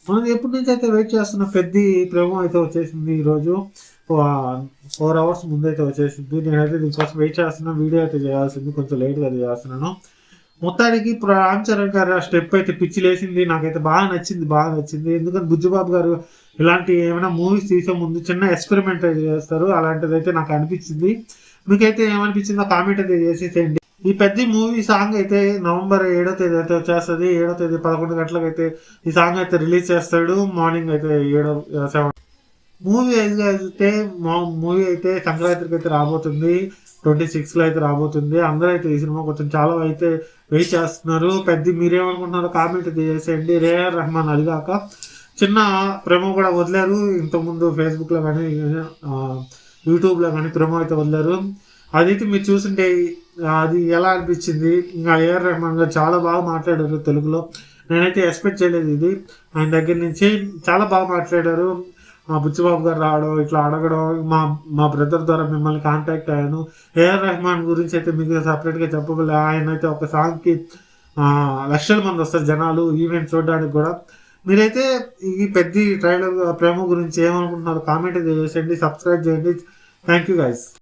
మనం ఎప్పటి నుంచి అయితే వెయిట్ చేస్తున్న పెద్ద ప్రోమో అయితే వచ్చేసింది ఈరోజు. 4 అవర్స్ ముందైతే వచ్చేసింది. నేనైతే దీనికోసం వెయిట్ చేస్తున్నా. వీడియో అయితే చేయాల్సింది. కొంచెం లేట్‌గా చేస్తున్నాను. మొత్తానికి ఇప్పుడు రామ్ చరణ్ గారు ఆ స్టెప్ అయితే పిచ్చి లేసింది. నాకైతే బాగా నచ్చింది. బాగా నచ్చింది. ఎందుకంటే బుజ్జిబాబు గారు ఇలాంటి ఏమైనా మూవీస్ తీసే ముందు చిన్న ఎక్స్‌పెరిమెంట్ అయితే చేస్తారు. అలాంటిదైతే నాకు అనిపించింది. మీకైతే ఏమనిపించిందో కామెంట్ అయితే చేసేసేయండి. ఈ పెద్ద మూవీ సాంగ్ అయితే నవంబర్ 7వ తేదీ అయితే వచ్చేస్తది. 7వ తేదీ 11 గంటలకైతే ఈ సాంగ్ అయితే రిలీజ్ చేస్తాడు. మార్నింగ్ అయితే 7 మూవీ అయితే మూవీ అయితే సంక్రాంతికి అయితే రాబోతుంది. 26లో అయితే రాబోతుంది. అందరూ అయితే ఈ సినిమా కోసం చాలా అయితే వెయిట్ చేస్తున్నారు. పెద్ద మీరేమనుకుంటున్నారో కామెంట్ అయితే చేసేయండి. రేఆర్ రెహమాన్ అదిగాక చిన్న ప్రోమో కూడా వదిలారు. ఇంతకుముందు ఫేస్‌బుక్‌లో గానీ యూట్యూబ్‌లో గానీ ప్రోమో అయితే వదిలారు. అదైతే మీరు చూసుంటే అది ఎలా అనిపించింది? ఇంకా ఏఆర్ రెహమాన్ గారు చాలా బాగా మాట్లాడారు తెలుగులో. నేనైతే ఎక్స్‌పెక్ట్ చేయలేదు ఇది. ఆయన దగ్గర నుంచి చాలా బాగా మాట్లాడారు. బుచ్చిబాబు గారు రావడం, ఇట్లా అడగడం, మా మా బ్రదర్ ద్వారా మిమ్మల్ని కాంటాక్ట్ అయ్యాను. ఏఆర్ రెహమాన్ గురించి అయితే మీకు సెపరేట్‌గా చెప్పగలను. ఆయనైతే ఒక సాంగ్‌కి లక్షల మంది వస్తారు జనాలు ఈవెంట్ చూడడానికి గూడా. మీరైతే ఈ పెద్ద ట్రైలర్ ప్రోమో గురించి ఏమనుకుంటున్నారో కామెంట్ అయితే చేసేయండి. సబ్స్క్రైబ్ చేయండి. Thank you guys.